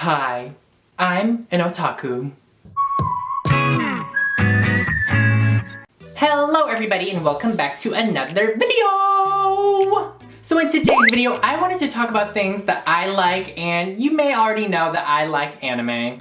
Hi, I'm an otaku. Hello everybody and welcome back to another video! So in today's video, I wanted to talk about things that I like, and you may already know that I like anime.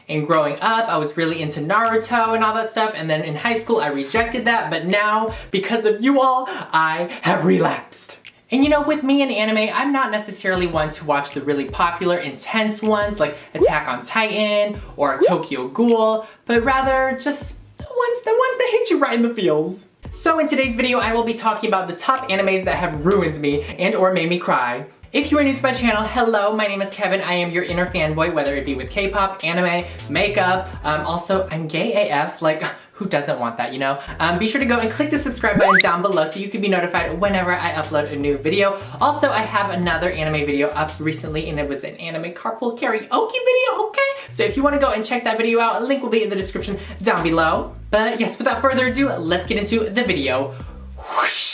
And growing up, I was really into Naruto and all that stuff, and then in high school I rejected that, but now, because of you all, I have relapsed. And you know, with me in anime, I'm not necessarily one to watch the really popular, intense ones like Attack on Titan or Tokyo Ghoul, but rather just the ones that hit you right in the feels. So in today's video, I will be talking about the top animes that have ruined me and or made me cry. If you are new to my channel, hello, my name is Kevin. I am your inner fanboy, whether it be with K-pop, anime, makeup. Also, I'm gay AF, like, who doesn't want that, you know? Be sure to go and click the subscribe button down below so you can be notified whenever I upload a new video. Also, I have another anime video up recently, and it was an anime Carpool Karaoke video, okay? So if you want to go and check that video out, a link will be in the description down below. But yes, without further ado, let's get into the video. Whoosh.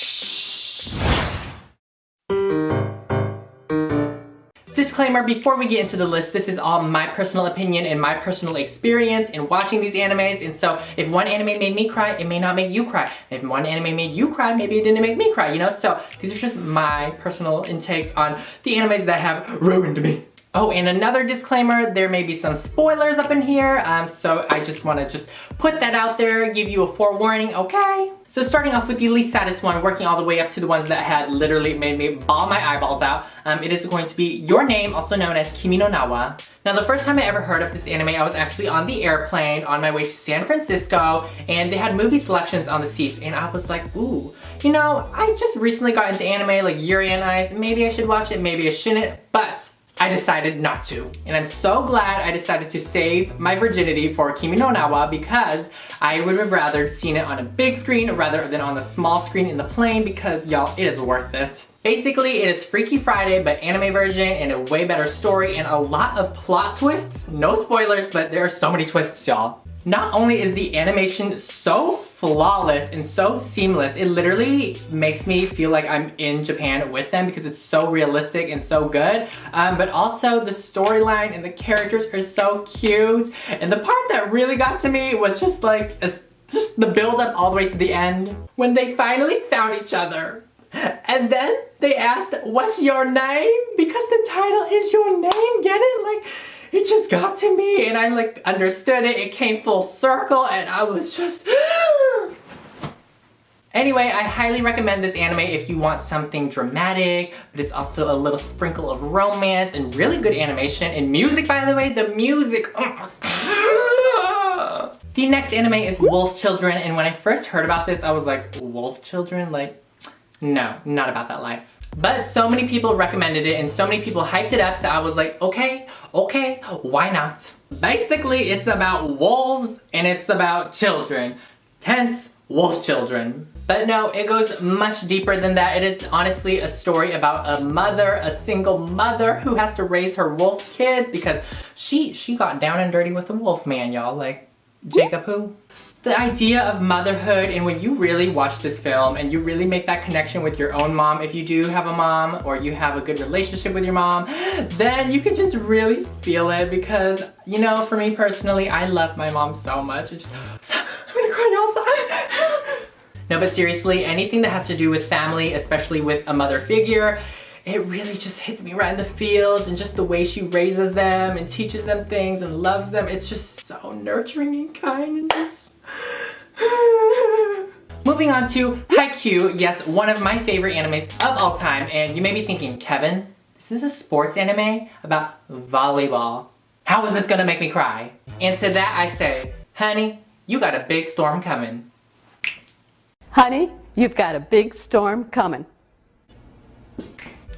Disclaimer, before we get into the list, this is all my personal opinion and my personal experience in watching these animes, and so if one anime made me cry, it may not make you cry. If one anime made you cry, maybe it didn't make me cry, you know? So these are just my personal intakes on the animes that have ruined me. Oh, and another disclaimer, there may be some spoilers up in here, so I just want to put that out there, give you a forewarning, okay? So starting off with the least saddest one, working all the way up to the ones that had literally made me bawl my eyeballs out, it is going to be Your Name, also known as Kimi no Na wa. Now the first time I ever heard of this anime, I was actually on the airplane on my way to San Francisco, and they had movie selections on the seats, and I was like, ooh, you know, I just recently got into anime like Yuri on Ice, maybe I should watch it, maybe I shouldn't, but I decided not to. And I'm so glad I decided to save my virginity for Kimi no Na wa, because I would have rather seen it on a big screen rather than on the small screen in the plane, because y'all, it is worth it. Basically, it is Freaky Friday, but anime version, and a way better story and a lot of plot twists. No spoilers, but there are so many twists, y'all. Not only is the animation so flawless and so seamless, it literally makes me feel like I'm in Japan with them because it's so realistic and so good, but also the storyline and the characters are so cute, and the part that really got to me was just like, just the build up all the way to the end when they finally found each other. And then they asked, what's your name? Because the title is Your Name, get it? Like, it just got to me, and I like understood it. It came full circle, and I was just Anyway, I highly recommend this anime if you want something dramatic, but it's also a little sprinkle of romance and really good animation and music, by the way. The music. The next anime is Wolf Children, and when I first heard about this, I was like, Wolf Children? Like, no, not about that life. But so many people recommended it and so many people hyped it up, so I was like, okay, why not? Basically, it's about wolves and it's about children. Hence, Wolf Children. But no, it goes much deeper than that. It is honestly a story about a mother, a single mother who has to raise her wolf kids because she got down and dirty with the wolf man, y'all. Like, Jacob who? The idea of motherhood, and when you really watch this film and you really make that connection with your own mom, if you do have a mom or you have a good relationship with your mom, then you can just really feel it, because, you know, for me personally, I love my mom so much. It's just, I'm gonna cry outside. No, but seriously, anything that has to do with family, especially with a mother figure, it really just hits me right in the feels, and just the way she raises them and teaches them things and loves them. It's just so nurturing and kind and just... Moving on to Haikyuu, yes, one of my favorite animes of all time, and you may be thinking, Kevin, this is a sports anime about volleyball. How is this gonna make me cry? And to that I say, honey, you got a big storm coming. Honey, you've got a big storm coming.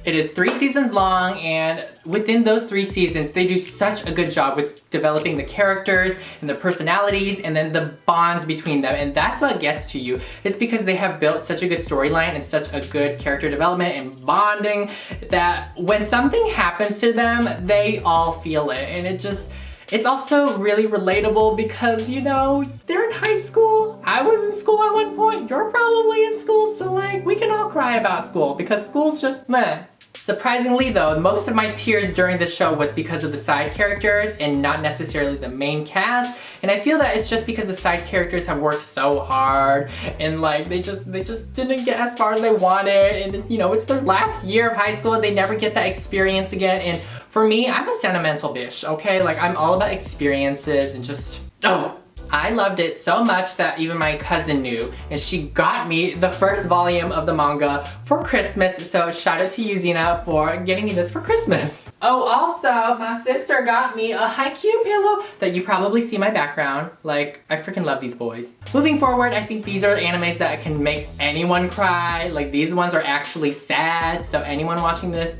It is 3 seasons long, and within those 3 seasons, they do such a good job with developing the characters and the personalities and then the bonds between them, and that's what gets to you. It's because they have built such a good storyline and such a good character development and bonding that when something happens to them, they all feel it, and it's also really relatable because, you know, they're in high school. I was in school at one point. You're probably in school, so like, we can all cry about school because school's just meh. Surprisingly though, most of my tears during the show was because of the side characters and not necessarily the main cast. And I feel that it's just because the side characters have worked so hard and like they just didn't get as far as they wanted. And you know, it's their last year of high school and they never get that experience again. And for me, I'm a sentimental bitch, okay? Like I'm all about experiences and just, oh. I loved it so much that even my cousin knew, and she got me the first volume of the manga for Christmas, so shout out to you, Zena, for getting me this for Christmas. Oh, also, my sister got me a Haikyuu pillow that you probably see my background. Like, I freaking love these boys. Moving forward, I think these are animes that can make anyone cry. Like, these ones are actually sad, so anyone watching this,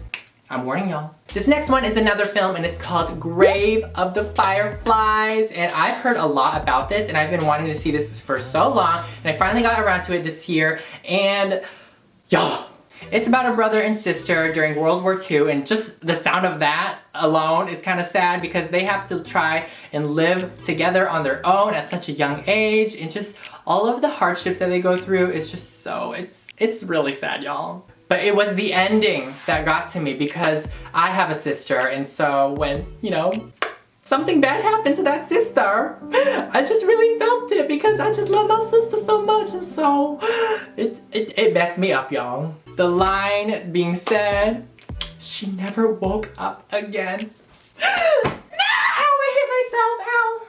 I'm warning y'all. This next one is another film and it's called Grave of the Fireflies, and I've heard a lot about this and I've been wanting to see this for so long, and I finally got around to it this year. And y'all, it's about a brother and sister during World War II, and just the sound of that alone is kind of sad because they have to try and live together on their own at such a young age, and just all of the hardships that they go through is just so, it's really sad, y'all. But it was the ending that got to me because I have a sister, and so when, you know, something bad happened to that sister, I just really felt it because I just love my sister so much, and so it messed me up, y'all. The line being said, she never woke up again. No! Ow, I hit myself, ow.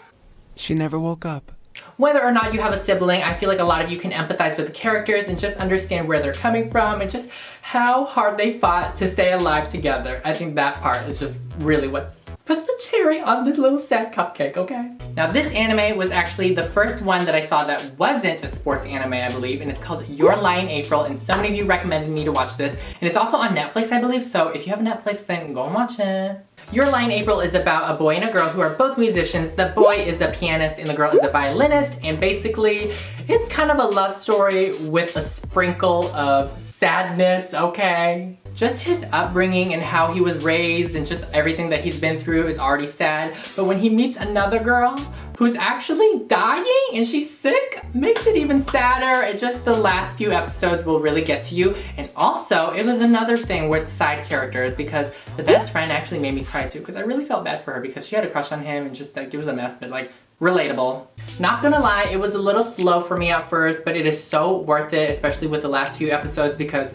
She never woke up. Whether or not you have a sibling, I feel like a lot of you can empathize with the characters and just understand where they're coming from and just how hard they fought to stay alive together. I think that part is just really what puts the cherry on the little sad cupcake, okay? Now this anime was actually the first one that I saw that wasn't a sports anime, I believe, and it's called Your Lie in April, and so many of you recommended me to watch this, and it's also on Netflix, I believe, so if you have Netflix, then go and watch it. Your Lie in April is about a boy and a girl who are both musicians. The boy is a pianist and the girl is a violinist, and basically it's kind of a love story with a sprinkle of sadness, okay? Just his upbringing and how he was raised and just everything that he's been through is already sad, but when he meets another girl who's actually dying and she's sick, makes it even sadder. It just, the last few episodes will really get to you. And also, it was another thing with side characters because the best friend actually made me cry too, because I really felt bad for her because she had a crush on him and just like, it was a mess, but like, relatable. Not gonna lie, it was a little slow for me at first, but it is so worth it, especially with the last few episodes because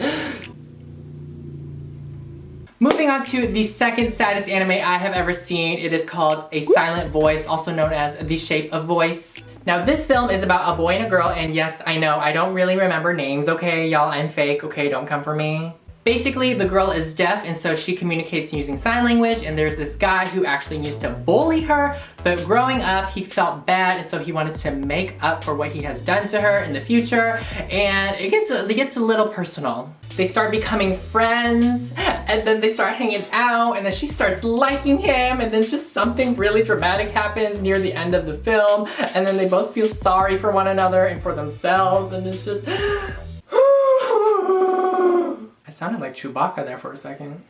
moving on to the second saddest anime I have ever seen. It is called A Silent Voice, also known as The Shape of Voice. Now this film is about a boy and a girl, and yes, I know, I don't really remember names, okay? Y'all, I'm fake, okay? Don't come for me. Basically, the girl is deaf, and so she communicates using sign language, and there's this guy who actually used to bully her, but growing up, he felt bad, and so he wanted to make up for what he has done to her in the future, and it gets a little personal. They start becoming friends, and then they start hanging out, and then she starts liking him, and then just something really dramatic happens near the end of the film, and then they both feel sorry for one another and for themselves, and it's just... I sounded like Chewbacca there for a second.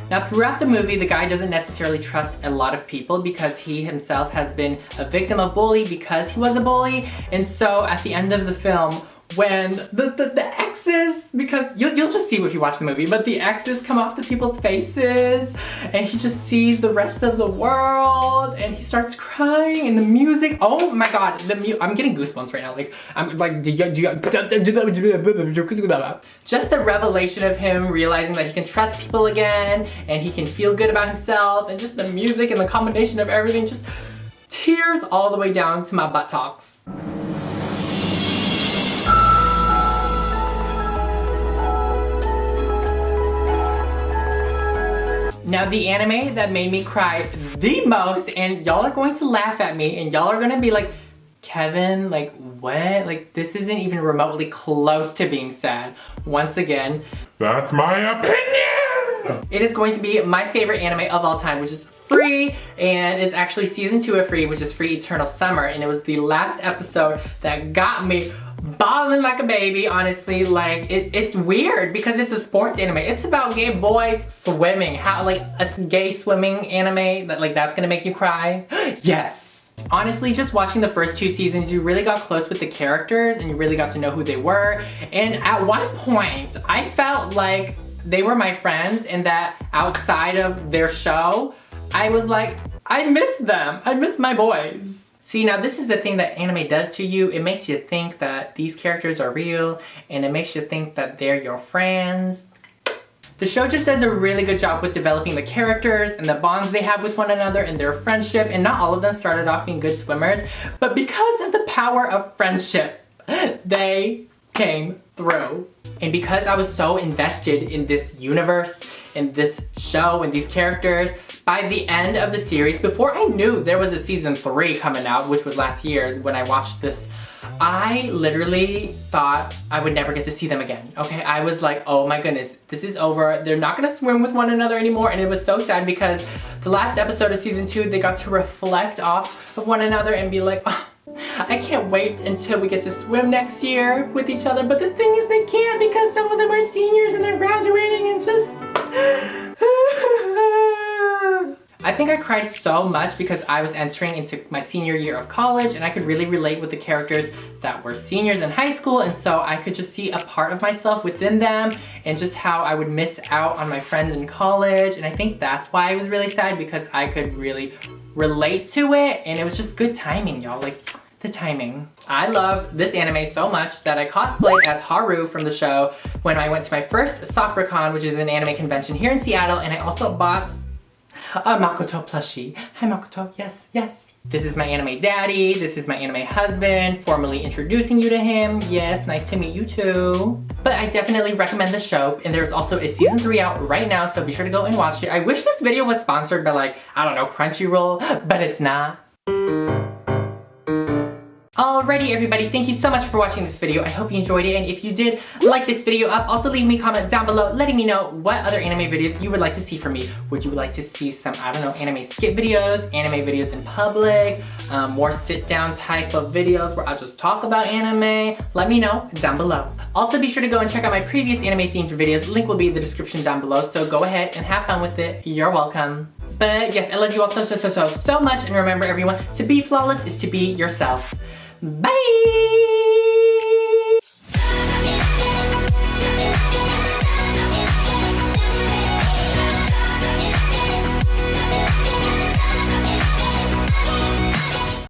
Now throughout the movie, the guy doesn't necessarily trust a lot of people because he himself has been a victim of bully because he was a bully. And so at the end of the film, when the exes, because you'll just see if you watch the movie, but the exes come off the people's faces and he just sees the rest of the world and he starts crying, and the music, oh my god, I'm getting goosebumps right now. Like, I'm like, just the revelation of him realizing that he can trust people again and he can feel good about himself, and just the music and the combination of everything, just tears all the way down to my buttocks. Now the anime that made me cry the most, and y'all are going to laugh at me and y'all are gonna be like, Kevin, like what? Like this isn't even remotely close to being sad. Once again, that's my opinion! It is going to be my favorite anime of all time, which is Free, and it's actually season 2 of Free, which is Free Eternal Summer, and it was the last episode that got me bawling like a baby, honestly. Like, it's weird because it's a sports anime. It's about gay boys swimming. How, like, a gay swimming anime, that's gonna make you cry? Yes! Honestly, just watching the first 2 seasons, you really got close with the characters and you really got to know who they were. And at one point, I felt like they were my friends and that outside of their show, I was like, I miss them. I miss my boys. See, now this is the thing that anime does to you. It makes you think that these characters are real and it makes you think that they're your friends. The show just does a really good job with developing the characters and the bonds they have with one another and their friendship, and not all of them started off being good swimmers, but because of the power of friendship, they came through. And because I was so invested in this universe, in this show, and these characters, by the end of the series, before I knew there was a season 3 coming out, which was last year when I watched this, I literally thought I would never get to see them again, okay? I was like, oh my goodness, this is over. They're not gonna swim with one another anymore, and it was so sad because the last episode of season 2, they got to reflect off of one another and be like, oh, I can't wait until we get to swim next year with each other, but the thing is they can't because some of them are seniors and they're graduating and just... I think I cried so much because I was entering into my senior year of college and I could really relate with the characters that were seniors in high school, and so I could just see a part of myself within them and just how I would miss out on my friends in college, and I think that's why I was really sad, because I could really relate to it and it was just good timing, y'all. Like, the timing. I love this anime so much that I cosplayed as Haru from the show when I went to my first Sakura-con, which is an anime convention here in Seattle, and I also bought a Makoto plushie. Hi Makoto, yes, yes. This is my anime daddy, this is my anime husband, formally introducing you to him. Yes, nice to meet you too. But I definitely recommend the show, and there's also a season 3 out right now, so be sure to go and watch it. I wish this video was sponsored by, like, I don't know, Crunchyroll, but it's not. Alrighty everybody, thank you so much for watching this video. I hope you enjoyed it, and if you did, like this video up. Also leave me a comment down below letting me know what other anime videos you would like to see from me. Would you like to see some, I don't know, anime skit videos, anime videos in public, more sit down type of videos where I just talk about anime? Let me know down below. Also be sure to go and check out my previous anime themed videos. Link will be in the description down below, so go ahead and have fun with it. You're welcome. But yes, I love you all so much, and remember everyone, to be flawless is to be yourself. Bye!